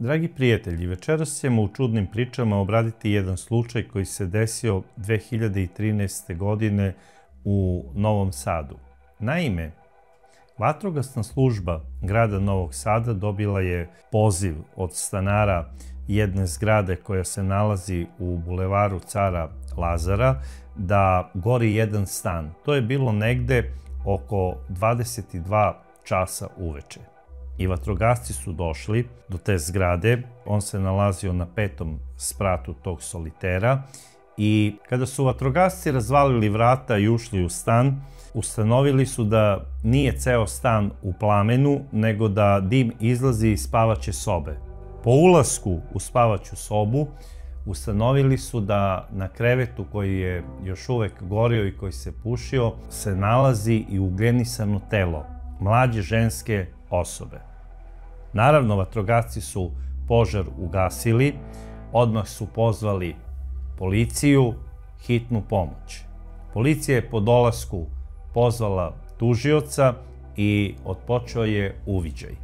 Dragi prijatelji, večeras ćemo u čudnim pričama obraditi jedan slučaj koji se desio 2013. godine u Novom Sadu. Naime, vatrogasna služba grada Novog Sada dobila je poziv od stanara jedne zgrade koja se nalazi u bulevaru Cara Lazara da gori jedan stan. To je bilo negde oko 22 časa uveče. I vatrogasci su došli do te zgrade, on se nalazio na 5. spratu tog solitera i kada su vatrogasci razvalili vrata i ušli u stan, ustanovili su da nije ceo stan u plamenu, nego da dim izlazi iz spavaće sobe. Po ulasku u spavaću sobu ustanovili su da na krevetu koji je još uvek gorio i koji se pušio se nalazi i ugljenisano telo mlađe ženske osobe. Naravno, vatrogasci su požar ugasili, odmah su pozvali policiju, hitnu pomoć. Policija je po dolasku pozvala tužioca i otpočeo je uviđaj.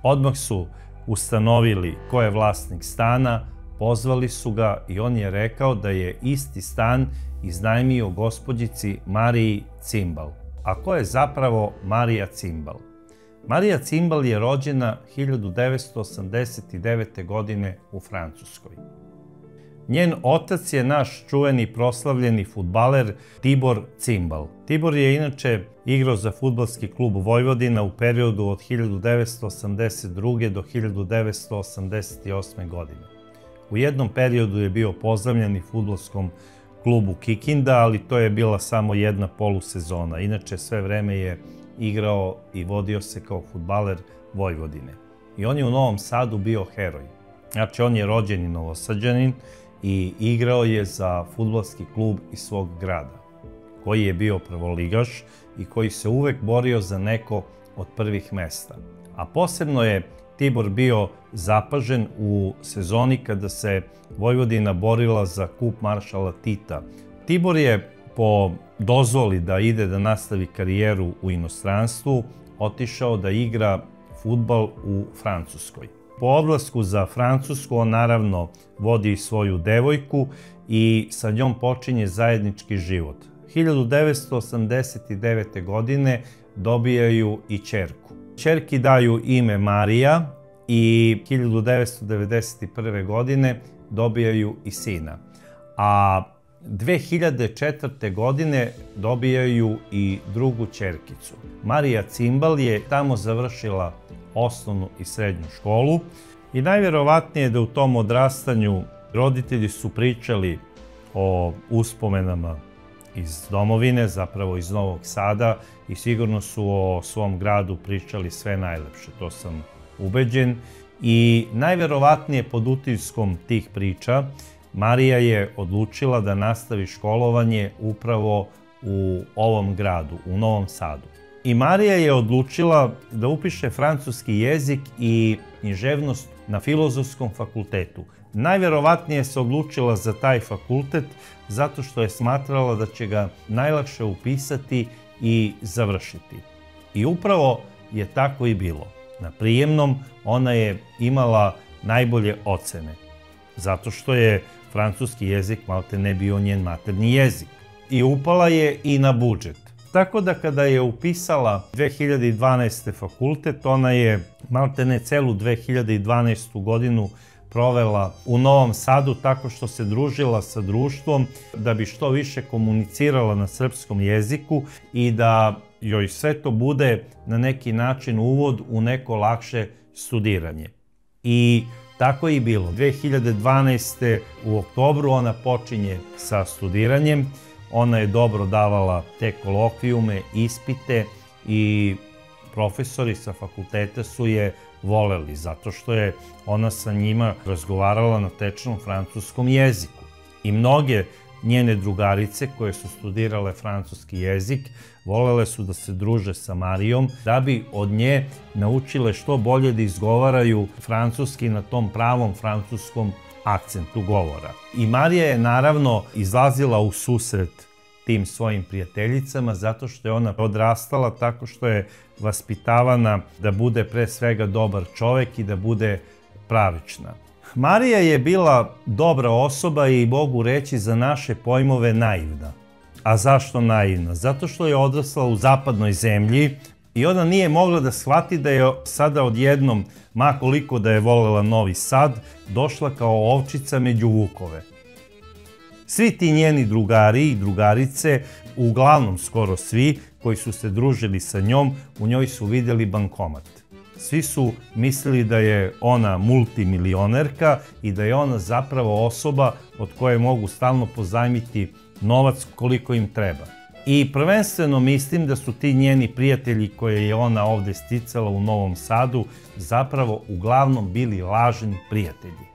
Odmah su ustanovili ko je vlasnik stana, pozvali su ga i on je rekao da je isti stan iznajmio gospođici Mariji Cimbal. A ko je zapravo Marija Cimbal? Marija Cimbal je rođena 1989. godine u Francuskoj. Njen otac je naš čuveni proslavljeni fudbaler Tibor Cimbal. Tibor je inače igrao za fudbalski klub Vojvodina u periodu od 1982. do 1988. godine. U jednom periodu je bio pozajmljen i fudbalskom klubu Kikinda, ali to je bila samo jedna polusezona. Inače, sve vreme je igrao i vodio se kao fudbaler Vojvodine. I on je u Novom Sadu bio heroj. Znači, on je rođeni Novosađanin i igrao je za fudbalski klub iz svog grada, koji je bio prvoligaš i koji se uvek borio za neko od prvih mesta. A posebno je Tibor bio zapažen u sezoni kada se Vojvodina borila za kup maršala Tita. Tibor je po dozvoli da ide da nastavi karijeru u inostranstvu otišao da igra fudbal u Francuskoj. Po odlasku za Francusku on naravno vodi svoju devojku i sa njom počinje zajednički život. 1989. godine dobijaju i ćerku. Ćerki daju ime Marija i 1991. godine dobijaju i sina. A 2004. godine dobijaju i drugu ćerkicu. Marija Cimbal je tamo završila osnovnu i srednju školu i najvjerovatnije da u tom odrastanju roditelji su pričali o uspomenama iz domovine, zapravo iz Novog Sada, i sigurno su o svom gradu pričali sve najlepše, to sam ubeđen. I najvjerovatnije pod utiskom tih priča Marija je odlučila da nastavi školovanje upravo u ovom gradu, u Novom Sadu. I Marija je odlučila da upiše francuski jezik i književnost na Filozofskom fakultetu. Najvjerovatnije se odlučila za taj fakultet zato što je smatrala da će ga najlakše upisati i završiti. I upravo je tako i bilo. Na prijemnom ona je imala najbolje ocene, zato što je francuski jezik maltene bio njen maternji jezik. I upala je i na budžet. Tako da kada je upisala 2012. fakultet, ona je maltene celu 2012. godinu provela u Novom Sadu tako što se družila sa društvom da bi što više komunicirala na srpskom jeziku i da joj sve to bude na neki način uvod u neko lakše studiranje. I tako je i bilo. 2012. u oktobru ona počinje sa studiranjem. Ona je dobro davala te kolokvijume, ispite i profesori sa fakulteta su je voleli zato što je ona sa njima razgovarala na tečnom francuskom jeziku. I mnoge njene drugarice koje su studirale francuski jezik volele su da se druže sa Marijom da bi od nje naučile što bolje da izgovaraju francuski na tom pravom francuskom akcentu govora. I Marija je naravno izlazila u susret tim svojim prijateljicama zato što je ona odrastala tako što je vaspitavana da bude pre svega dobar čovek i da bude pravična. Marija je bila dobra osoba i mogu reći za naše pojmove naivna. A zašto naivna? Zato što je odrasla u zapadnoj zemlji i ona nije mogla da shvati da je sada odjednom, ma koliko da je volela Novi Sad, došla kao ovčica među vukove. Svi ti njeni drugari i drugarice, uglavnom skoro svi koji su se družili sa njom, u njoj su vidjeli bankomat. Svi su mislili da je ona multimilionerka i da je ona zapravo osoba od koje mogu stalno pozajmiti novac koliko im treba. I prvenstveno mislim da su ti njeni prijatelji koje je ona ovde sticala u Novom Sadu zapravo uglavnom bili lažni prijatelji.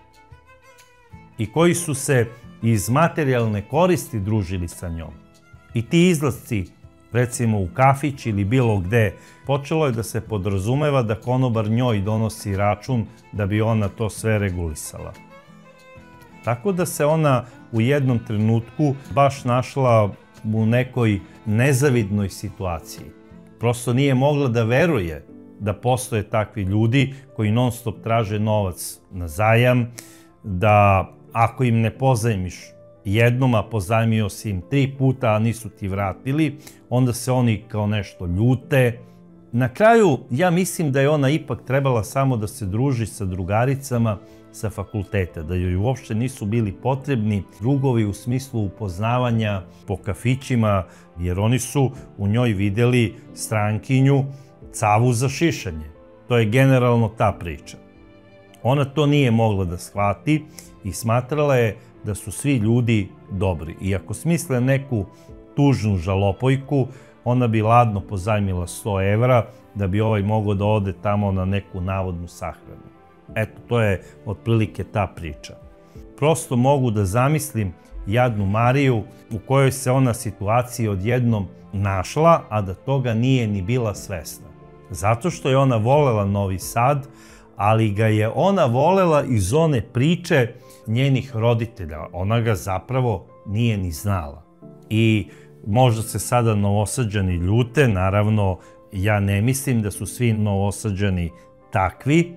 I koji su se iz materijalne koristi družili sa njom. I ti izlasci, recimo u kafić ili bilo gde, počelo je da se podrazumeva da konobar njoj donosi račun da bi ona to sve regulisala. Tako da se ona u jednom trenutku baš našla u nekoj nezavidnoj situaciji. Prosto nije mogla da veruje da postoje takvi ljudi koji non stop traže novac na zajam, da ako im ne pozajmiš jednom, a pozajmio si im 3 puta, a nisu ti vratili, onda se oni kao nešto ljute. Na kraju, ja mislim da je ona ipak trebala samo da se druži sa drugaricama sa fakulteta, da joj uopšte nisu bili potrebni drugovi u smislu upoznavanja po kafićima, jer oni su u njoj vidjeli strankinju cavu za šišanje. To je generalno ta priča. Ona to nije mogla da shvati i smatrala je da su svi ljudi dobri. I ako smisle neku tužnu žalopojku, ona bi ladno pozajmila 100 evra da bi ovaj mogao da ode tamo na neku navodnu sahranu. Eto, to je otprilike ta priča. Prosto mogu da zamislim jadnu Mariju u kojoj se ona situaciji odjednom našla, a da toga nije ni bila svesna. Zato što je ona volela Novi Sad, ali ga je ona volela iz one priče njenih roditelja. Ona ga zapravo nije ni znala. I možda se sada Novosađani ljute, naravno ja ne mislim da su svi Novosađani takvi,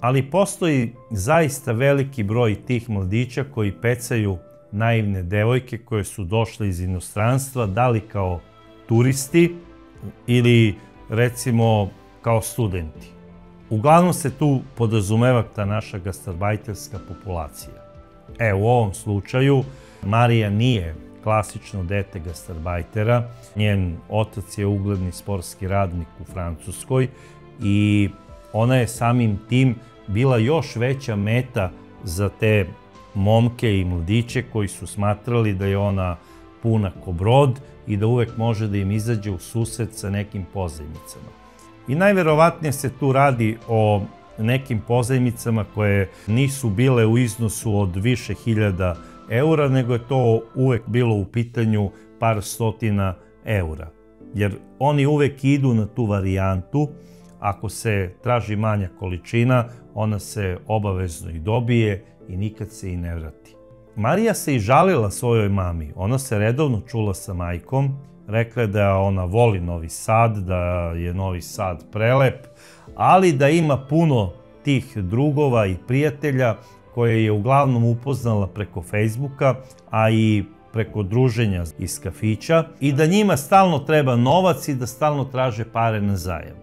ali postoji zaista veliki broj tih mladića koji pecaju naivne devojke koje su došle iz inostranstva, da li kao turisti ili recimo kao studenti. Uglavnom se tu podrazumeva ta naša gastarbajterska populacija. U ovom slučaju Marija nije klasično dete gastarbajtera. Njen otac je ugledni sportski radnik u Francuskoj i ona je samim tim bila još veća meta za te momke i mladiće koji su smatrali da je ona puna ko brod i da uvek može da im izađe u susret sa nekim pozajmicama. I najverovatnije se tu radi o nekim pozajmicama koje nisu bile u iznosu od više hiljada eura, nego je to uvek bilo u pitanju par stotina eura. Jer oni uvek idu na tu varijantu, ako se traži manja količina, ona se obavezno i dobije i nikad se i ne vrati. Marija se i žalila svojoj mami. Ona se redovno čula sa majkom, rekla je da ona voli Novi Sad, da je Novi Sad prelep, ali da ima puno tih drugova i prijatelja koje je uglavnom upoznala preko Facebooka, a i preko druženja iz kafića i da njima stalno treba novac i da stalno traže pare na zajam.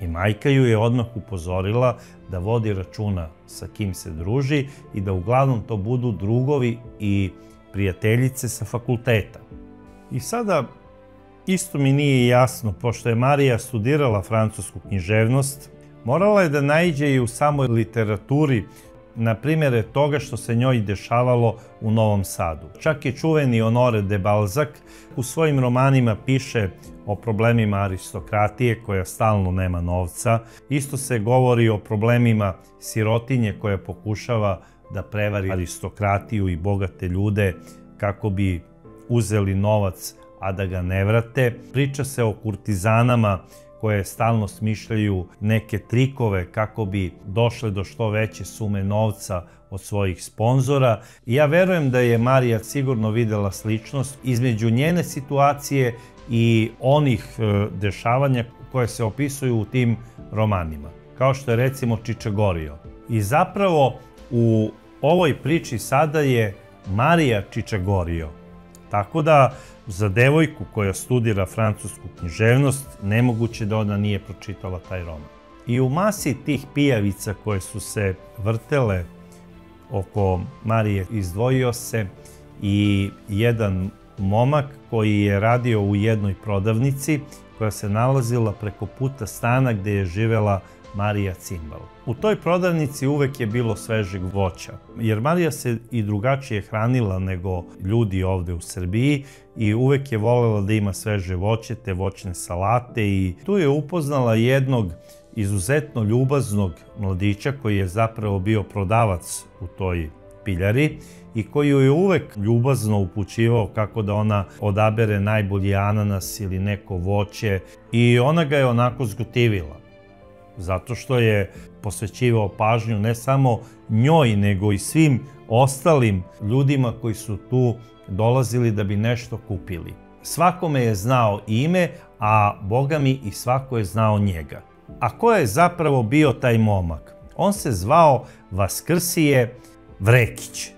I majka ju je odmah upozorila da vodi računa sa kim se druži i da uglavnom to budu drugovi i prijateljice sa fakulteta. I sada isto mi nije jasno, pošto je Marija studirala francusku književnost, morala je da naiđe i u samoj literaturi na primjere toga što se njoj dešavalo u Novom Sadu. Čak je čuveni Honoré de Balzac u svojim romanima piše o problemima aristokratije koja stalno nema novca. Isto se govori o problemima sirotinje koja pokušava da prevari aristokratiju i bogate ljude kako bi uzeli novac, a da ga ne vrate. Priča se o kurtizanama koje stalno smišljaju neke trikove kako bi došle do što veće sume novca od svojih sponzora. I ja verujem da je Marija sigurno videla sličnost između njene situacije i onih dešavanja koje se opisuju u tim romanima. kao što je recimo Čičagorio. I zapravo u ovoj priči sada je Marija Čičagorio. Tako da za devojku koja studira francusku književnost nemoguće da ona nije pročitala taj roman. I u masi tih pijavica koje su se vrtele oko Marije izdvojio se i jedan momak koji je radio u jednoj prodavnici koja se nalazila preko puta stana gde je živela Marija Cimbal. U toj prodavnici uvek je bilo svežeg voća, jer Marija se i drugačije hranila nego ljudi ovde u Srbiji i uvek je volela da ima sveže voće, te voćne salate, i tu je upoznala jednog izuzetno ljubaznog mladića koji je zapravo bio prodavac u toj piljari i koji ju je uvek ljubazno upućivao kako da ona odabere najbolji ananas ili neko voće, i ona ga je onako zgotivila, zato što je posvećivao pažnju ne samo njoj, nego i svim ostalim ljudima koji su tu dolazili da bi nešto kupili. Svakome je znao ime, a Boga mi i svako je znao njega. A ko je zapravo bio taj momak? On se zvao Vaskrsije Vrekić.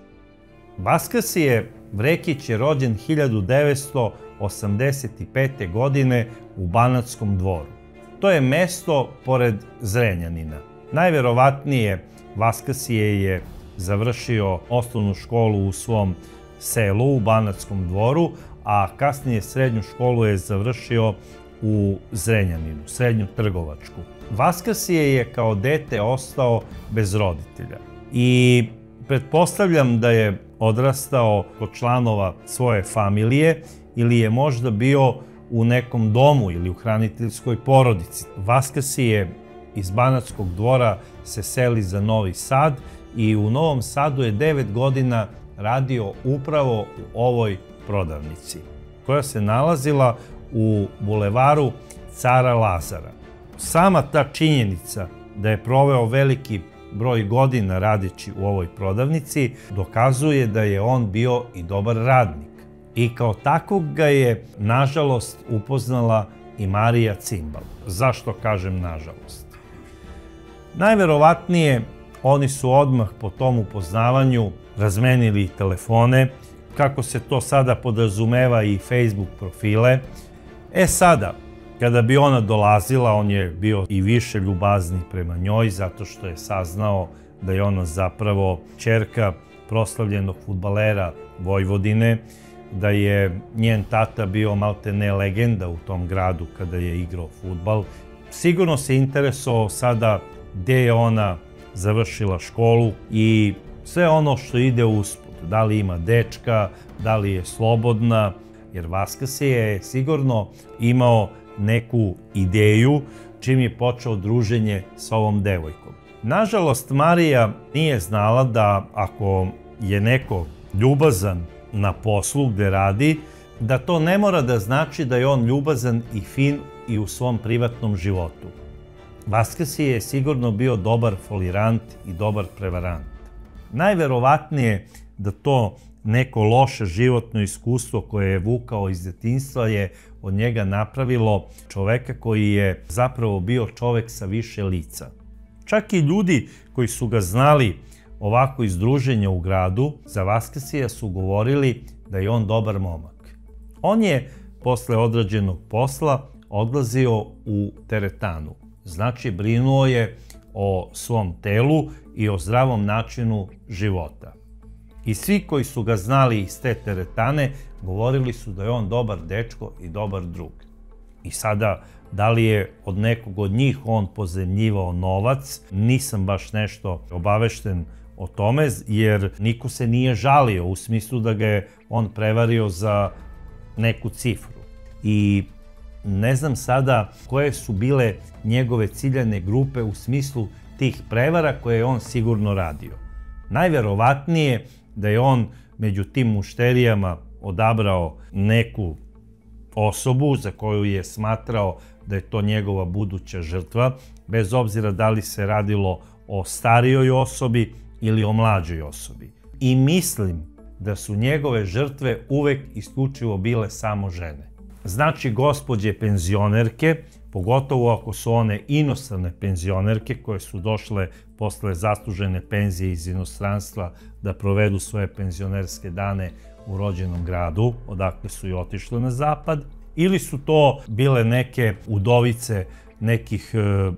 Vaskrsije Vrekić je rođen 1985. godine u Banatskom Dvoru. To je mesto pored Zrenjanina. Najverovatnije Vaskrsije je završio osnovnu školu u svom selu u Banatskom Dvoru, a kasnije srednju školu je završio u Zrenjaninu, srednju trgovačku. Vaskrsije je kao dete ostao bez roditelja i pretpostavljam da je odrastao kod članova svoje familije ili je možda bio u nekom domu ili u hraniteljskoj porodici. Vaskrsije iz Banatskog Dvora se seli za Novi Sad i u Novom Sadu je 9 godina radio upravo u ovoj prodavnici, koja se nalazila u bulevaru Cara Lazara. Sama ta činjenica da je proveo veliki broj godina radeći u ovoj prodavnici dokazuje da je on bio i dobar radnik. I kao takvog ga je, nažalost, upoznala i Marija Cimbal. Zašto kažem nažalost? Najverovatnije oni su odmah po tom upoznavanju razmenili telefone, kako se to sada podrazumeva, i Facebook profile. Sada, kada bi ona dolazila, on je bio i više ljubazni prema njoj, zato što je saznao da je ona zapravo ćerka proslavljenog fudbalera Vojvodine, da je njen tata bio maltene legenda u tom gradu kada je igrao fudbal. Sigurno se interesovao sada gde je ona završila školu i sve ono što ide usput. Da li ima dečka, da li je slobodna, jer Vaskrsije je sigurno imao neku ideju čim je počeo druženje sa ovom devojkom. Nažalost, Marija nije znala da ako je neko ljubazan na poslu gde radi, da to ne mora da znači da je on ljubazan i fin i u svom privatnom životu. Vaskrsije je sigurno bio dobar folirant i dobar prevarant. Najverovatnije da to neko loše životno iskustvo koje je vukao iz detinjstva je od njega napravilo čoveka koji je zapravo bio čovek sa više lica. Čak i ljudi koji su ga znali ovako iz druženja u gradu, za Vaskrsija su govorili da je on dobar momak. On je posle odrađenog posla odlazio u teretanu. Znači, brinuo je o svom telu i o zdravom načinu života. I svi koji su ga znali iz te teretane govorili su da je on dobar dečko i dobar drug. I sada, da li je od nekog od njih on pozajmljivao novac, nisam baš nešto obavešten o tome, jer niko se nije žalio u smislu da ga je on prevario za neku cifru. I ne znam sada koje su bile njegove ciljane grupe u smislu tih prevara koje je on sigurno radio. Najverovatnije da je on među tim mušterijama odabrao neku osobu za koju je smatrao da je to njegova buduća žrtva, bez obzira da li se radilo o starijoj osobi ili o mlađoj osobi. I mislim da su njegove žrtve uvek isključivo bile samo žene. Znači, gospođe penzionerke, pogotovo ako su one inostrane penzionerke koje su došle posle zaslužene penzije iz inostranstva da provedu svoje penzionerske dane u rođenom gradu, odakle su i otišle na zapad, ili su to bile neke udovice nekih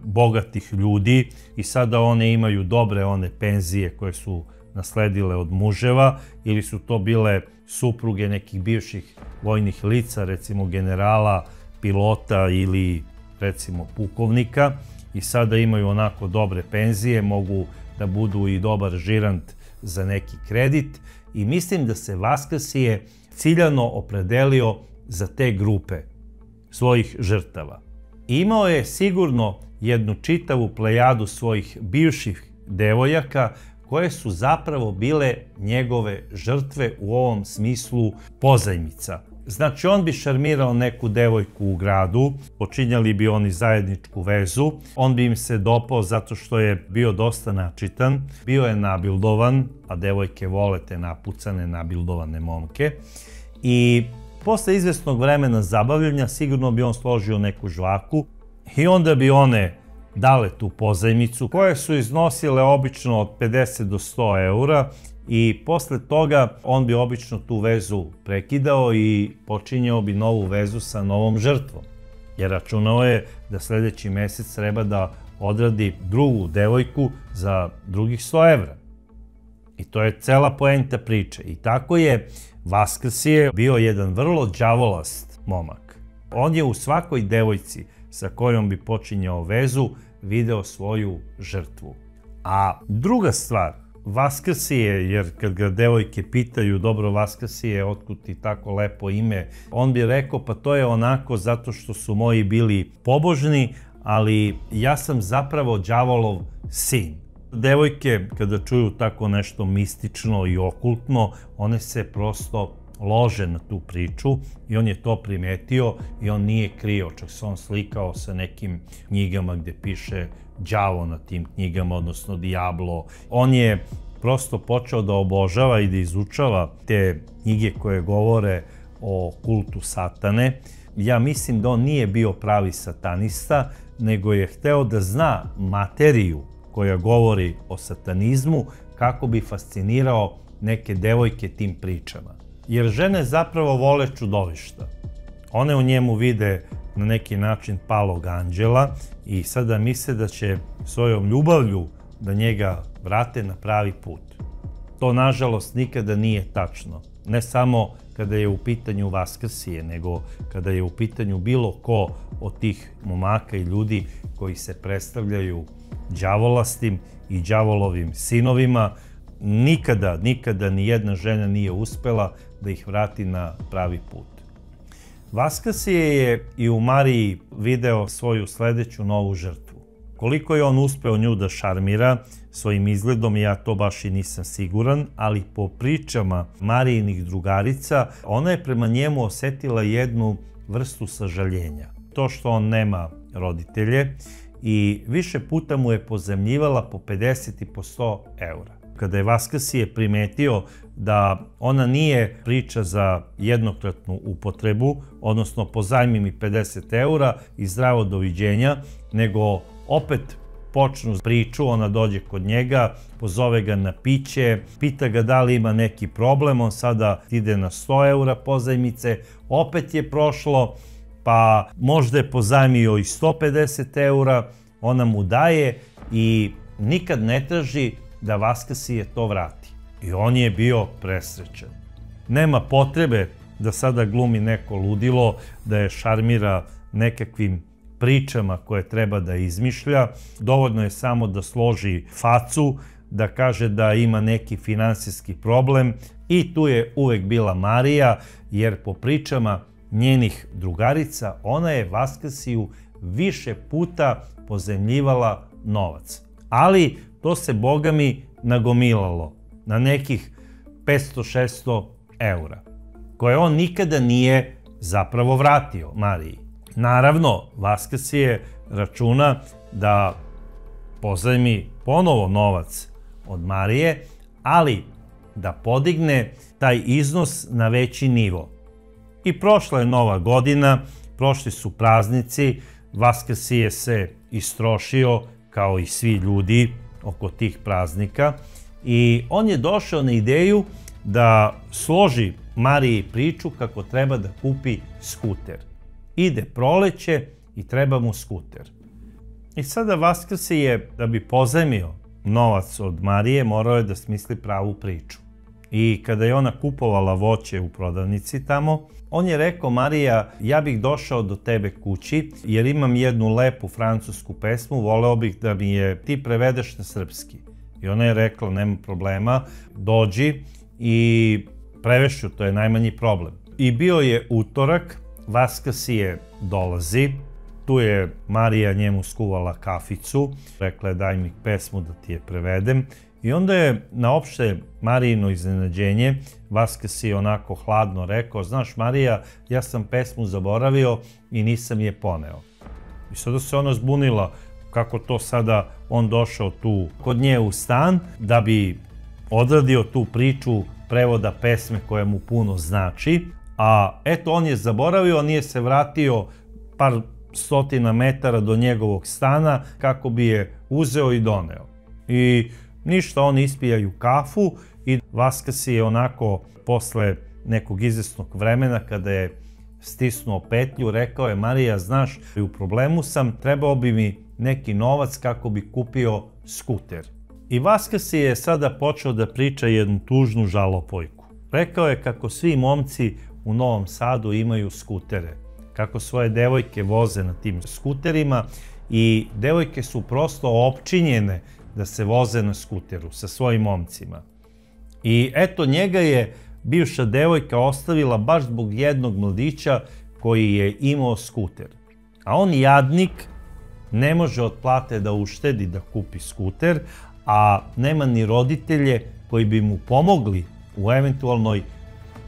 bogatih ljudi i sada one imaju dobre one penzije koje su nasledile od muževa, ili su to bile supruge nekih bivših vojnih lica, recimo generala, pilota ili recimo pukovnika, i sada imaju onako dobre penzije, mogu da budu i dobar žirant za neki kredit, i mislim da se Vaskrsije ciljano opredelio za te grupe svojih žrtava. Imao je sigurno jednu čitavu plejadu svojih bivših devojaka koje su zapravo bile njegove žrtve u ovom smislu pozajmica. Znači, on bi šarmirao neku devojku u gradu, počinjali bi oni zajedničku vezu, on bi im se dopao zato što je bio dosta načitan, bio je nabildovan, a devojke vole te napucane, nabildovane momke, i posle izvesnog vremena zabavljanja sigurno bi on složio neku žvaku i onda bi one dale tu pozajmicu, koje su iznosile obično od 50 do 100 eura, i posle toga on bi obično tu vezu prekidao i počinjao bi novu vezu sa novom žrtvom. Jer računao je da sledeći mesec treba da odradi drugu devojku za drugih 100 evra. I to je cela poenta priče. I tako je Vaskrsije bio jedan vrlo đavolast momak. On je u svakoj devojci sa kojom bi počinjao vezu video svoju žrtvu. A druga stvar, Vaskrsije, jer kad ga devojke pitaju, dobro Vaskrsije, otkud ti tako lepo ime, on bi rekao, pa to je onako zato što su moji bili pobožni, ali ja sam zapravo đavolov sin. Devojke, kada čuju tako nešto mistično i okultno, one se prosto lože na tu priču, i on je to primetio i on nije krio, čak se on slikao sa nekim knjigama gde piše đavo na tim knjigama, odnosno Diablo. On je prosto počeo da obožava i da izučava te knjige koje govore o kultu satane. Ja mislim da on nije bio pravi satanista, nego je hteo da zna materiju koja govori o satanizmu kako bi fascinirao neke devojke tim pričama. Jer žene zapravo vole čudovišta. One u njemu vide na neki način palog anđela i sada misle da će svojom ljubavlju da njega vrate na pravi put. To, nažalost, nikada nije tačno. Ne samo kada je u pitanju Vaskrsije, nego kada je u pitanju bilo ko od tih momaka i ljudi koji se predstavljaju đavolastim i đavolovim sinovima. Nikada ni jedna žena nije uspela da ih vrati na pravi put. Vaskrsije je i u Mariji video svoju sledeću novu žrtvu. Koliko je on uspeo nju da šarmira svojim izgledom, ja to baš i nisam siguran, ali po pričama Marijinih drugarica, ona je prema njemu osetila jednu vrstu sažaljenja. To što on nema roditelje, i više puta mu je pozajmljivala po 50 i po 100 eura. Kada je Vaskrsije primetio da ona nije priča za jednokratnu upotrebu, odnosno pozajmi mi 50 eura i zdravo doviđenja, nego opet počnu priču, ona dođe kod njega, pozove ga na piće, pita ga da li ima neki problem, on sada ide na 100 eura pozajmice, opet je prošlo, pa možda je pozajmio i 150 eura, ona mu daje i nikad ne traži da Vaskrsije to vrati. I on je bio presrećan. Nema potrebe da sada glumi neko ludilo, da je šarmira nekakvim pričama koje treba da izmišlja. Dovoljno je samo da složi facu, da kaže da ima neki finansijski problem, i tu je uvek bila Marija, jer po pričama njenih drugarica ona je Vaskrsiju više puta pozajmljivala novac. Ali to se, boga mi, nagomilalo na nekih 500-600 eura, koje on nikada nije zapravo vratio Mariji. Naravno, Vaskrsije računa da pozajmi ponovo novac od Marije, ali da podigne taj iznos na veći nivo. I prošla je Nova godina, prošli su praznici, Vaskrsije se istrošio kao i svi ljudi oko tih praznika i on je došao na ideju da složi Mariji priču kako treba da kupi skuter. Ide proleće i treba mu skuter. I sada Vaskrsije, da bi pozajmio novac od Marije, morao je da smisli pravu priču. I kada je ona kupovala voće u prodavnici tamo, on je rekao: Marija, ja bih došao do tebe kući jer imam jednu lepu francusku pesmu, voleo bih da mi je ti prevedeš na srpski. I ona je rekla: nema problema, dođi i prevešću, to je najmanji problem. I bio je utorak, Vaskrsije dolazi, tu je Marija njemu skuvala kaficu, rekla je: daj mi pesmu da ti je prevedem. I onda je na opšte Marijino iznenađenje Vaskrsije onako hladno rekao: znaš Marija, ja sam pesmu zaboravio i nisam je poneo. I sada se ona zbunila kako to sada on došao tu kod nje u stan da bi odradio tu priču prevoda pesme koja mu puno znači, a eto on je zaboravio, nije se vratio par stotina metara do njegovog stana kako bi je uzeo i doneo. I ništa, oni ispijaju kafu i Vaskrsije onako posle nekog izvesnog vremena kada je stisnuo petlju rekao je: Marija, znaš, u problemu sam, trebao bi mi neki novac kako bi kupio skuter. I Vaskrsije je sada počeo da priča jednu tužnu žalopojku. Rekao je kako svi momci u Novom Sadu imaju skutere, kako svoje devojke voze na tim skuterima i devojke su prosto opčinjene da se voze na skuteru sa svojim momcima. I eto, njega je bivša devojka ostavila baš zbog jednog mladića koji je imao skuter. A on, jadnik, ne može od plate da uštedi da kupi skuter, a nema ni roditelje koji bi mu pomogli u eventualnoj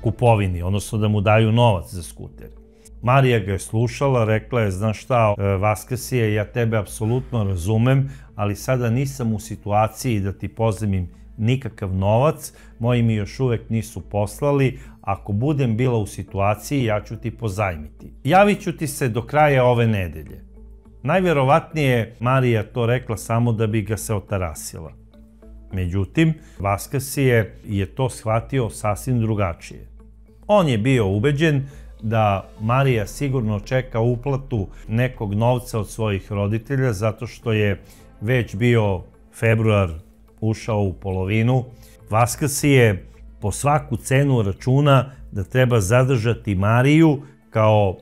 kupovini, odnosno da mu daju novac za skuter. Marija ga je slušala, rekla je: znaš šta, Vaskrsije, ja tebe apsolutno razumem, ali sada nisam u situaciji da ti pozajmim nikakav novac, moji mi još uvek nisu poslali, ako budem bila u situaciji ja ću ti pozajmiti. Javit ću ti se do kraja ove nedelje. Najverovatnije je Marija to rekla samo da bi ga se otarasila. Međutim, Vaskrsije je to shvatio sasvim drugačije. On je bio ubeđen da Marija sigurno čeka uplatu nekog novca od svojih roditelja zato što je već bio februar, ušao u polovinu. Vaskrsije po svaku cenu računa da treba zadržati Mariju kao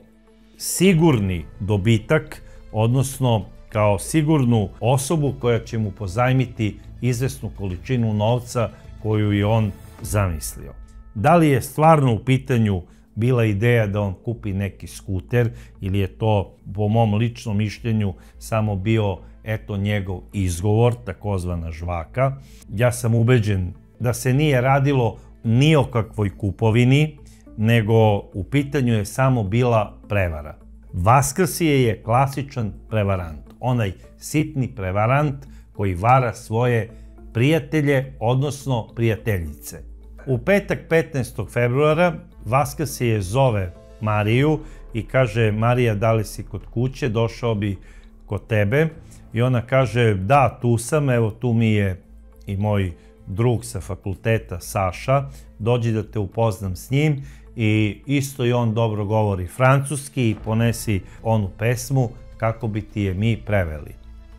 sigurni dobitak, odnosno kao sigurnu osobu koja će mu pozajmiti izvesnu količinu novca koju je on zamislio. Da li je stvarno u pitanju bila ideja da on kupi neki skuter ili je to, po mom ličnom mišljenju, samo bio eto njegov izgovor, takozvana žvaka. Ja sam ubeđen da se nije radilo ni o kakvoj kupovini, nego u pitanju je samo bila prevara. Vaskrsije je klasičan prevarant, onaj sitni prevarant koji vara svoje prijatelje, odnosno prijateljice. U petak 15. februara Vaskrsije zove Mariju i kaže: Marija, da li si kod kuće, došao bi kod tebe. I ona kaže: da, tu sam, evo tu mi je i moj drug sa fakulteta Saša, dođi da te upoznam s njim. I isto i on dobro govori francuski i ponesi onu pesmu kako bi ti je mi preveli.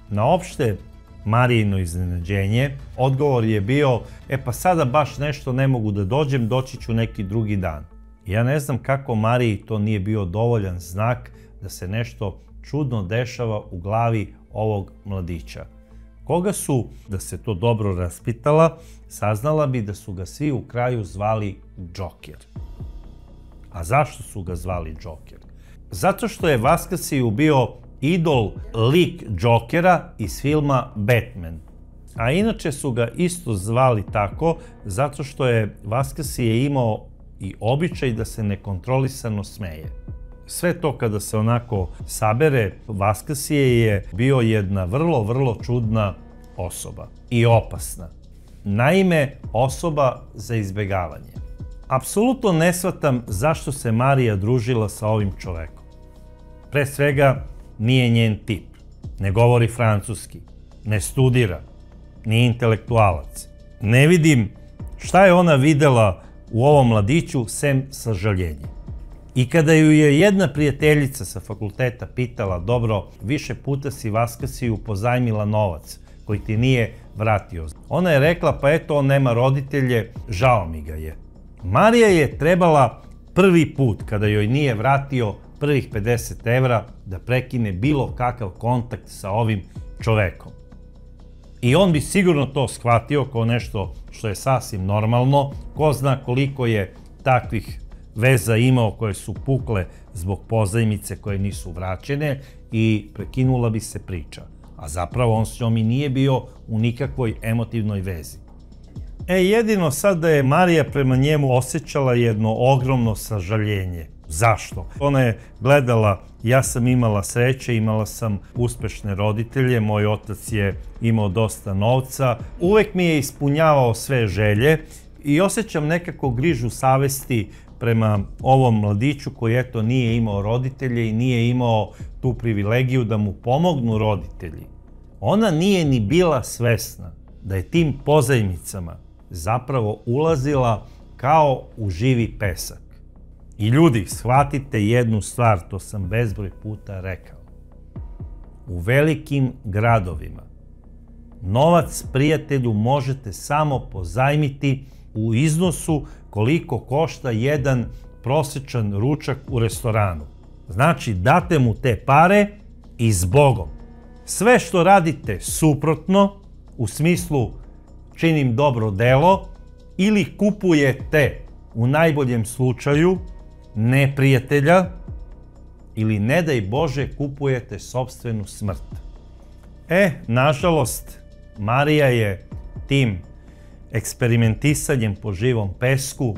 Na opšte Marijino iznenađenje, odgovor je bio: pa sada baš nešto ne mogu da dođem, doći ću neki drugi dan. Ja ne znam kako Mariji to nije bio dovoljan znak da se nešto čudno dešava u glavi ovog mladića. Koga su, da se to dobro raspitala, saznala bi da su ga svi u kraju zvali Džoker. A zašto su ga zvali Džoker? Zato što je Vaskrsiju bio idol lik Džokera iz filma Batman. A inače su ga isto zvali tako zato što je Vaskrsije imao i običaj da se nekontrolisano smeje. Sve to kada se onako sabere, Vaskrsije je bio jedna vrlo čudna osoba i opasna. Naime, osoba za izbegavanje. Apsolutno ne shvatam zašto se Marija družila sa ovim čovekom. Pre svega, nije njen tip. Ne govori francuski, ne studira, nije intelektualac. Ne vidim šta je ona videla u ovom mladiću sem sažaljenje. I kada ju je jedna prijateljica sa fakulteta pitala, dobro, više puta si Vaskasiju pozajmila novac koji ti nije vratio. Ona je rekla, pa eto, on nema roditelje, žao mi ga je. Marija je trebala prvi put, kada joj nije vratio prvih 50 evra, da prekine bilo kakav kontakt sa ovim čovekom. I on bi sigurno to shvatio kao nešto što je sasvim normalno. Ko zna koliko je takvih veza imao koje su pukle zbog pozajmice koje nisu vraćene i prekinula bi se priča. A zapravo on s njom i nije bio u nikakvoj emotivnoj vezi. Jedino sad da je Marija prema njemu osjećala jedno ogromno sažaljenje. Zašto? Ona je gledala, ja sam imala sreće, imala sam uspešne roditelje, moj otac je imao dosta novca, uvek mi je ispunjavao sve želje i osjećam nekako grižu savesti prema ovom mladiću koji eto nije imao roditelje i nije imao tu privilegiju da mu pomognu roditelji. Ona nije ni bila svesna da je tim pozajmicama zapravo ulazila kao u živi pesak. I ljudi, shvatite jednu stvar, to sam bezbroj puta rekao. U velikim gradovima novac prijatelju možete samo pozajmiti u iznosu koliko košta jedan prosječan ručak u restoranu. Znači, date mu te pare i zbogom. Sve što radite suprotno, u smislu činim dobro delo, ili kupujete, u najboljem slučaju, neprijatelja, ili ne daj Bože kupujete sopstvenu smrt. Nažalost, Marija je tim eksperimentisanjem po živom pesku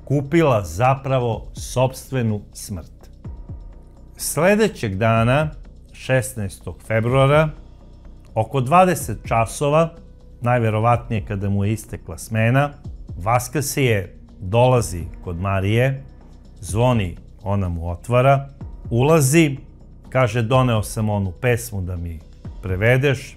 kupila zapravo sopstvenu smrt. Sledećeg dana, 16. februara, oko 20 časova, najverovatnije kada mu je istekla smena, Vaskasije dolazi kod Marije, zvoni, ona mu otvara, ulazi, kaže doneo sam onu pesmu da mi prevedeš.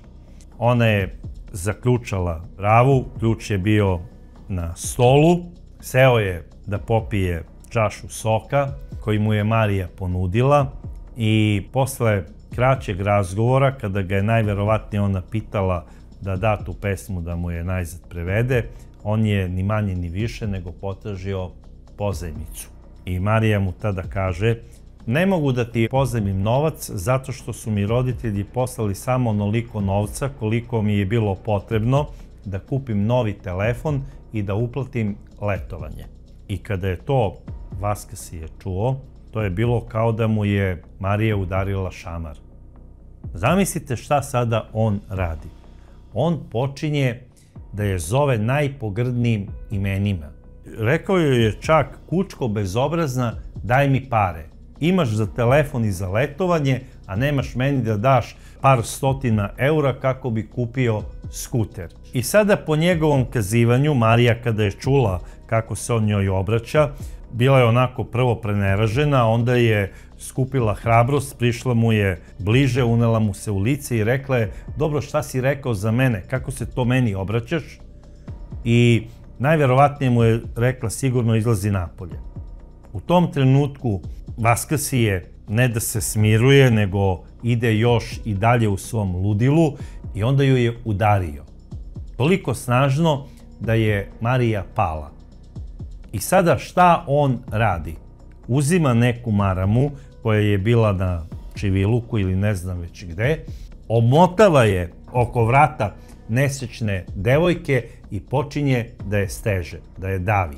Ona je zaključala bravu, ključ je bio na stolu, seo je da popije čašu soka koji mu je Marija ponudila i posle kraćeg razgovora, kada ga je najverovatnije ona pitala da da tu pesmu da mu je najzad prevede, on je ni manje ni više nego potražio pozajmicu. I Marija mu tada kaže, ne mogu da ti pozajmim novac zato što su mi roditelji poslali samo onoliko novca koliko mi je bilo potrebno da kupim novi telefon i da uplatim letovanje. I kada je to Vaskasije čuo, to je bilo kao da mu je Marija udarila šamar. Zamislite šta sada on radi. On počinje da je zove najpogrdnijim imenima. Rekao joj je čak, kučko bezobrazna, daj mi pare. Imaš za telefon i za letovanje, a nemaš meni da daš par stotina eura kako bi kupio skuter. I sada po njegovom kazivanju, Marija kada je čula kako se on njoj obraća, bila je onako prvo preneražena, onda je skupila hrabrost, prišla mu je bliže, unela mu se u lice i rekla je, dobro, šta si rekao za mene, kako se to meni obraćaš? I najverovatnije mu je rekla, sigurno izlazi napolje. U tom trenutku Vaskasije ne da se smiruje, nego ide još i dalje u svom ludilu i onda ju je udario. Toliko snažno da je Marija pala. I sada šta on radi? Uzima neku maramu koja je bila na Čiviluku ili ne znam već gde, omotava je oko vrata nesrećne devojke i počinje da je steže, da je davi.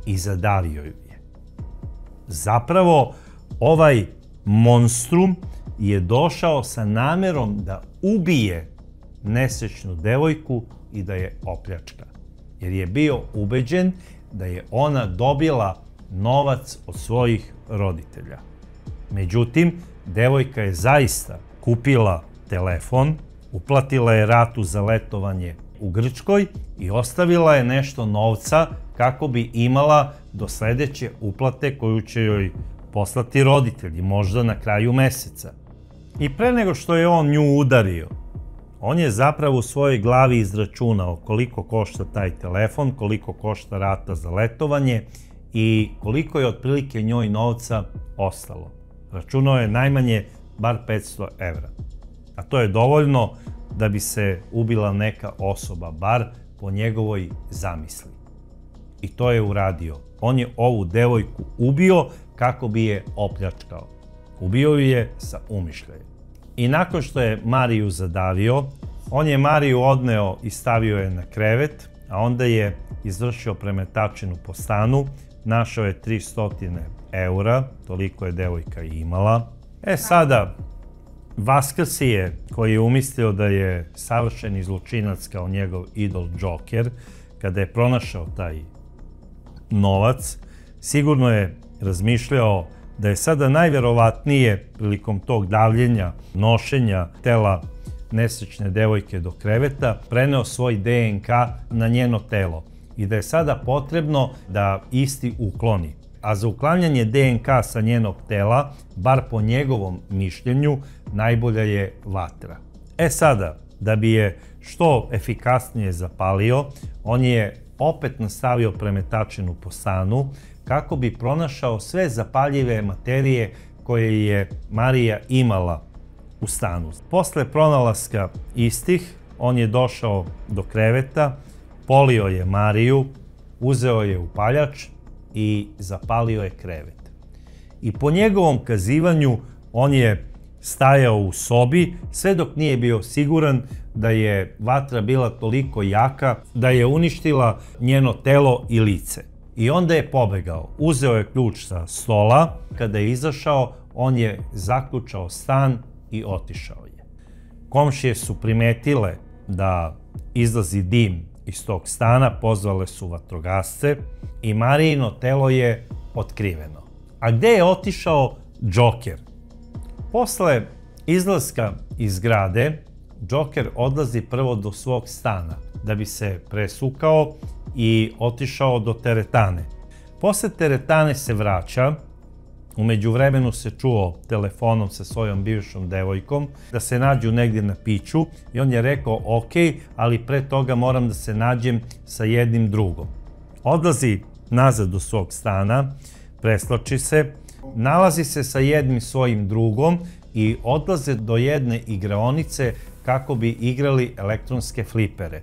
I zadavio ju je. Zapravo, ovaj monstrum je došao sa namerom da ubije nesrećnu devojku i da je opljačka. Jer je bio ubeđen da je ona dobila novac od svojih roditelja. Međutim, devojka je zaista kupila telefon, uplatila je ratu za letovanje u Grčkoj i ostavila je nešto novca kako bi imala do sledeće uplate koju će joj poslati roditelji, možda na kraju meseca. I pre nego što je on nju udario, on je zapravo u svojoj glavi izračunao koliko košta taj telefon, koliko košta rata za letovanje i koliko je otprilike njoj novca ostalo. Računao je najmanje bar 500 evra. A to je dovoljno da bi se ubila neka osoba, bar po njegovoj zamisli. I to je uradio. On je ovu devojku ubio kako bi je opljačkao. Ubio ju je sa umišljajem. I nakon što je Mariju zadavio, on je Mariju odneo i stavio je na krevet, a onda je izvršio premetačinu po stanu, našao je 300 eura, toliko je devojka imala. Sada, Vaskrsije, koji je umislio da je savršeni zločinac kao njegov idol Joker, kada je pronašao taj novac, sigurno je razmišljao da je sada najverovatnije prilikom tog davljenja, nošenja tela nesrećne devojke do kreveta, preneo svoj DNK na njeno telo i da je sada potrebno da isti ukloni. A za uklanjanje DNK sa njenog tela, bar po njegovom mišljenju, najbolja je vatra. Sada, da bi je što efikasnije zapalio, on je opet nastavio premetačinu po stanu kako bi pronašao sve zapaljive materije koje je Marija imala u stanu. Posle pronalaska istih, on je došao do kreveta, polio je Mariju, uzeo je upaljač i zapalio je krevet. I po njegovom kazivanju on je stajao u sobi sve dok nije bio siguran da je vatra bila toliko jaka da je uništila njeno telo i lice. I onda je pobegao. Uzeo je ključ sa stola. Kada je izašao, on je zaključao stan i otišao je. Komšije su primetile da izlazi dim iz tog stana, pozvale su vatrogasce i Marijino telo je otkriveno. A gde je otišao Joker? Posle izlaska iz zgrade, Joker odlazi prvo do svog stana da bi se presukao i otišao do teretane. Posle teretane se vraća, u međuvremenu se čuo telefonom sa svojom bivšom devojkom da se nađu negdje na piću i on je rekao ok, ali pre toga moram da se nađem sa jednim drugom. Odlazi nazad do svog stana, preslači se, nalazi se sa jednim svojim drugom i odlaze do jedne igraonice kako bi igrali elektronske flipere.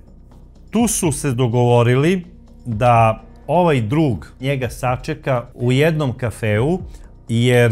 Tu su se dogovorili da ovaj drug njega sačeka u jednom kafeu, jer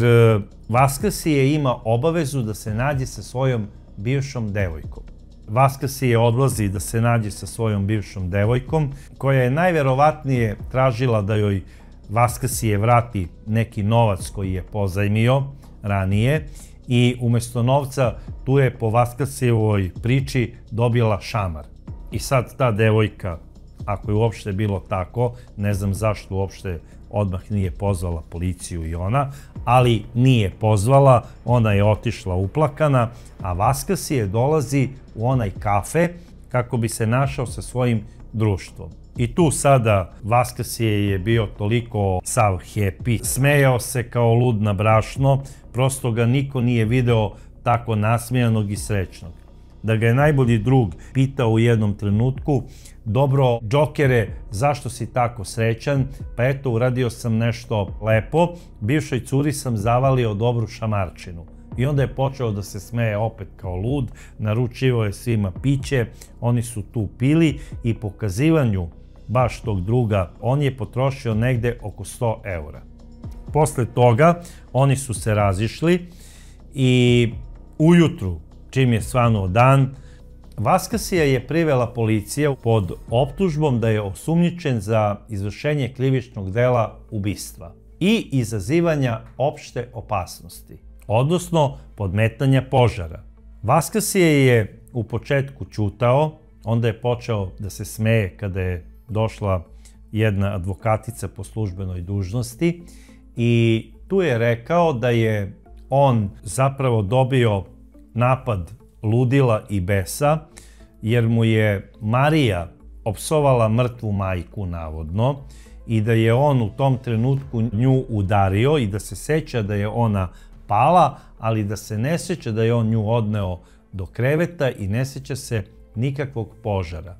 Vaskrsije ima obavezu da se nađe sa svojom bivšom devojkom. Vaskrsije odlazi da se nađe sa svojom bivšom devojkom, koja je najverovatnije tražila da joj Vaskrsije vrati neki novac koji je pozajmio ranije i umjesto novca tu je po Vaskrsijevoj priči dobila šamar. I sad ta devojka, ako je uopšte bilo tako, ne znam zašto uopšte odmah nije pozvala policiju i ona, ali nije pozvala, ona je otišla uplakana, a Vaskrsije dolazi u onaj kafe kako bi se našao sa svojim društvom. I tu sada Vaskrsije je bio toliko sav happy, smejao se kao lud na brašno, prosto ga niko nije video tako nasmijanog i srećnog. Da ga je najbolji drug pitao u jednom trenutku, dobro, Jokere, zašto si tako srećan? Pa eto, uradio sam nešto lepo, bivšoj curi sam zavalio dobru šamarčinu. I onda je počeo da se smeje opet kao lud, naručivao je svima piće, oni su tu pili i po kazivanju baš tog druga, on je potrošio negde oko 100 eura. Posle toga, oni su se razišli i ujutru, čim je svanuo dan, Vaskrsija je privela policija pod optužbom da je osumnjičen za izvršenje krivičnog dela ubistva i izazivanja opšte opasnosti, odnosno podmetanja požara. Vaskrsije je u početku ćutao, onda je počeo da se smeje kada je došla jedna advokatica po službenoj dužnosti i tu je rekao da je on zapravo dobio napad ludila i besa, jer mu je Marija opsovala mrtvu majku, navodno, i da je on u tom trenutku nju udario i da se seća da je ona pala, ali da se ne sjeća da je on nju odneo do kreveta i ne sjeća se nikakvog požara.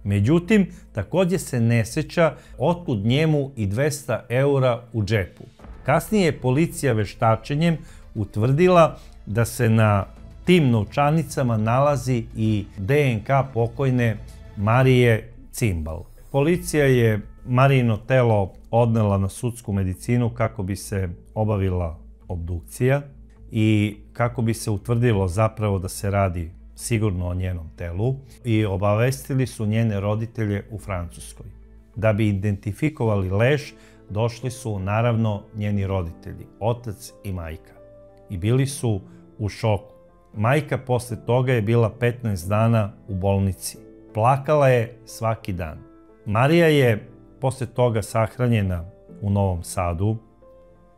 Međutim, također se ne sjeća otkud njemu i 200 eura u džepu. Kasnije je policija veštačenjem utvrdila da se na tim novčanicama nalazi i DNK pokojne Marije Cimbal. Policija je Marijino telo odnela na sudsku medicinu kako bi se obavila obdukcija i kako bi se utvrdilo zapravo da se radi sigurno o njenom telu i obavestili su njene roditelje u Francuskoj. Da bi identifikovali leš, došli su naravno njeni roditelji, otac i majka. I bili su u šoku. Majka posle toga je bila 15 dana u bolnici. Plakala je svaki dan. Marija je posle toga sahranjena u Novom Sadu.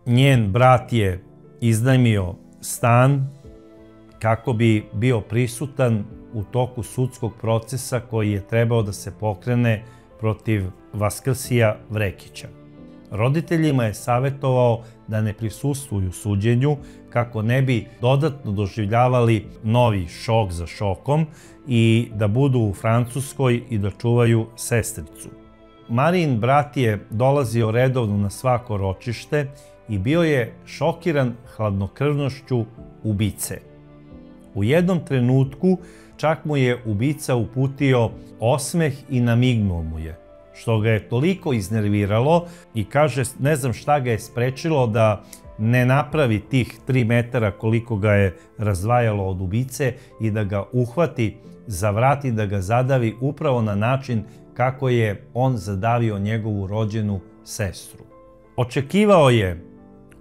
Njen brat je iznajmio stan kako bi bio prisutan u toku sudskog procesa koji je trebao da se pokrene protiv Vaskrsija Vrekića. Roditeljima je savjetovao da ne prisustvuju suđenju kako ne bi dodatno doživljavali novi šok za šokom i da budu u Francuskoj i da čuvaju sestricu. Marijin brat je dolazio redovno na svako ročište i bio je šokiran hladnokrvnošću ubice. U jednom trenutku čak mu je ubica uputio osmeh i namignuo mu je, što ga je toliko iznerviralo i kaže ne znam šta ga je sprečilo da ne napravi tih 3 metara koliko ga je razdvajalo od ubice i da ga uhvati za vrat i da ga zadavi upravo na način kako je on zadavio njegovu rođenu sestru. Očekivao je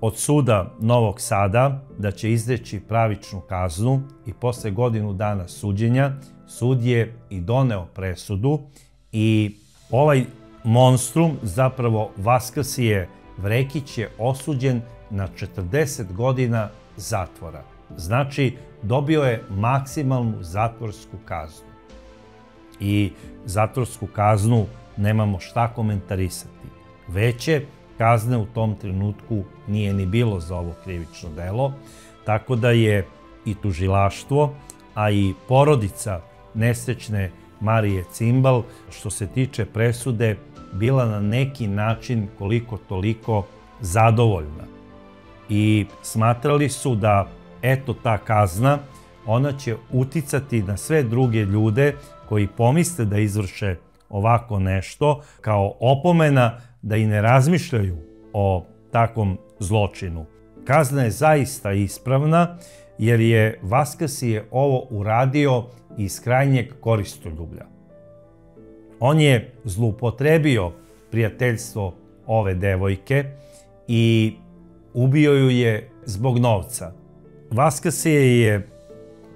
od suda Novog Sada da će izreći pravičnu kaznu i posle godinu dana suđenja sud je i doneo presudu i ovaj monstrum, zapravo Vaskrsije Vrekić, je osuđen na 40 godina zatvora. Znači, dobio je maksimalnu zatvorsku kaznu. I zatvorsku kaznu nemamo šta komentarisati. Veće kazne u tom trenutku nije ni bilo za ovo krivično delo, tako da je i tužilaštvo, a i porodica nesrećne Marije Cimbal, što se tiče presude, bila na neki način koliko toliko zadovoljna. I smatrali su da eto ta kazna, ona će uticati na sve druge ljude koji pomisle da izvrše ovako nešto kao opomena da i ne razmišljaju o takvom zločinu. Kazna je zaista ispravna jer je Vaskrsije ovo uradio iz krajnjeg koristoljublja. On je zloupotrebio prijateljstvo ove devojke i ubio ju je zbog novca. Vaskrsije je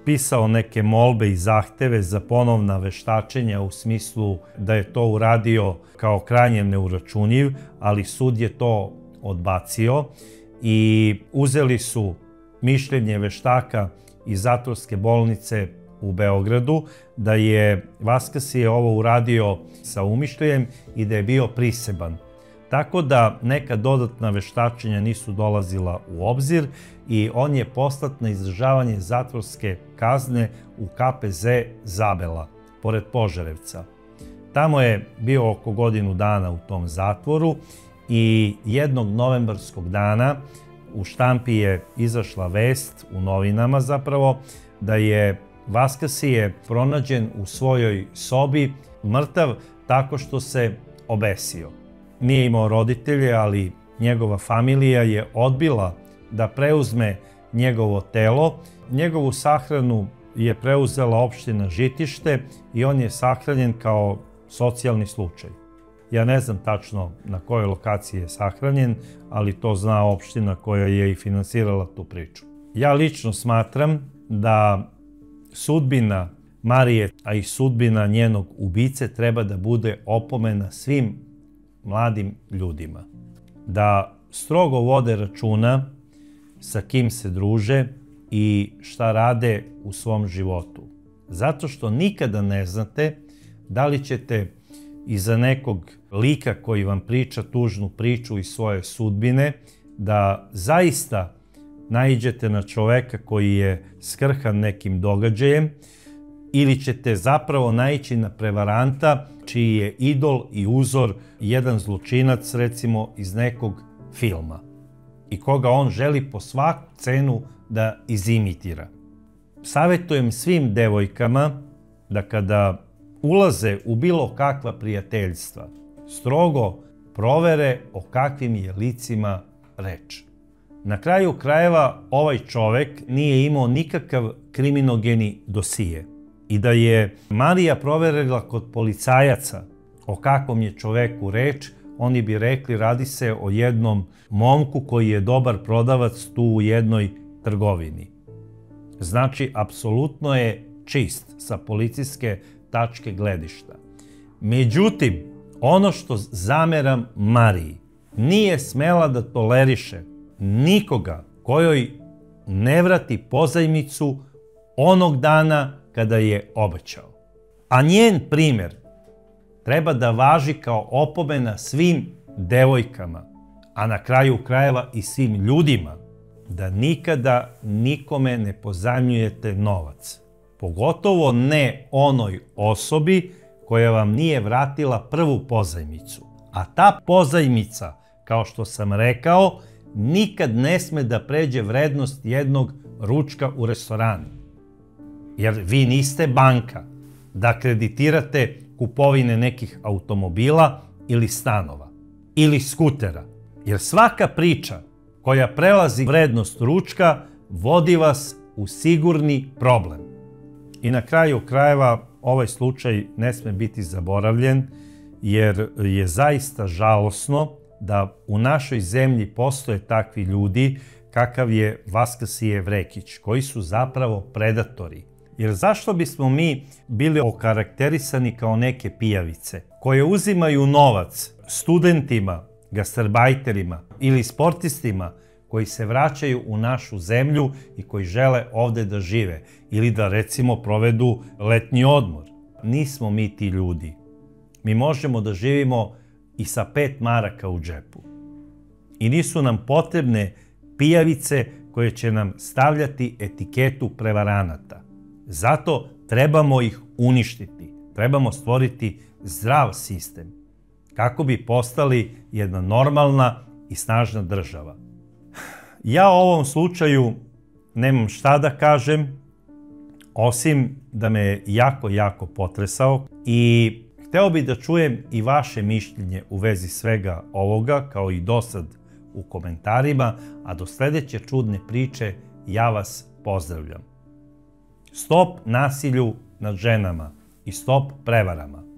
pisao neke molbe i zahteve za ponovna veštačenja u smislu da je to uradio kao krajnje neuračunjiv, ali sud je to odbacio i uzeli su mišljenje veštaka iz zatvorske bolnice u Beogradu da je Vaskrsije ovo uradio sa umišljajem i da je bio priseban. Tako da neka dodatna veštačenja nisu dolazila u obzir i on je poslat na izdržavanje zatvorske kazne u KPZ Zabela, pored Požarevca. Tamo je bio oko godinu dana u tom zatvoru i jednog novembarskog dana u štampi je izašla vest, u novinama zapravo, da je Vaskrsije pronađen u svojoj sobi mrtav tako što se obesio. Nije imao roditelje, ali njegova familija je odbila da preuzme njegovo telo. Njegovu sahranu je preuzela opština Žitište i on je sahranjen kao socijalni slučaj. Ja ne znam tačno na kojoj lokaciji je sahranjen, ali to zna opština koja je i finansirala tu priču. Ja lično smatram da sudbina Marije, a i sudbina njenog ubice treba da bude opomena svim mladim ljudima. Da strogo vode računa sa kim se druže i šta rade u svom životu. Zato što nikada ne znate da li ćete iza nekog lika koji vam priča tužnu priču iz svoje sudbine, da zaista naiđete na čoveka koji je skrhan nekim događajem, ili ćete zapravo naići na prevaranta čiji je idol i uzor jedan zločinac, recimo iz nekog filma, i koga on želi po svaku cenu da izimitira. Savjetujem svim devojkama da kada ulaze u bilo kakva prijateljstva, strogo provere o kakvim je licima reč. Na kraju krajeva, ovaj čovek nije imao nikakav kriminogeni dosije. I da je Marija proverila kod policajaca o kakvom je čoveku reč, oni bi rekli radi se o jednom momku koji je dobar prodavac tu u jednoj trgovini. Znači, apsolutno je čist sa policijske tačke gledišta. Međutim, ono što zameram Mariji, nije smela da toleriše nikoga kojoj ne vrati pozajmicu onog dana kada je obećao. A njen primjer treba da važi kao opomena svim devojkama, a na kraju krajeva i svim ljudima, da nikada nikome ne pozajmljujete novac. Pogotovo ne onoj osobi koja vam nije vratila prvu pozajmicu. A ta pozajmica, kao što sam rekao, nikad ne sme da pređe vrednost jednog ručka u restoranu. Jer vi niste banka da kreditirate kupovine nekih automobila ili stanova ili skutera. Jer svaka priča koja prelazi vrednost ručka vodi vas u sigurni problem. I na kraju krajeva ovaj slučaj ne sme biti zaboravljen, jer je zaista žalosno da u našoj zemlji postoje takvi ljudi kakav je Vaskasije Vrekić, koji su zapravo predatori. Jer zašto bismo mi bili okarakterisani kao neke pijavice koje uzimaju novac studentima, gastarbajterima ili sportistima koji se vraćaju u našu zemlju i koji žele ovde da žive ili da recimo provedu letnji odmor? Nismo mi ti ljudi. Mi možemo da živimo i sa 5 maraka u džepu. I nisu nam potrebne pijavice koje će nam stavljati etiketu prevaranata. Zato trebamo ih uništiti. Trebamo stvoriti zdrav sistem kako bi postali jedna normalna i snažna država. Ja u ovom slučaju nemam šta da kažem, osim da me je jako potresao i hteo bih da čujem i vaše mišljenje u vezi svega ovoga, kao i dosad u komentarima, a do sledeće čudne priče ja vas pozdravljam. Stop nasilju nad ženama i stop prevarama.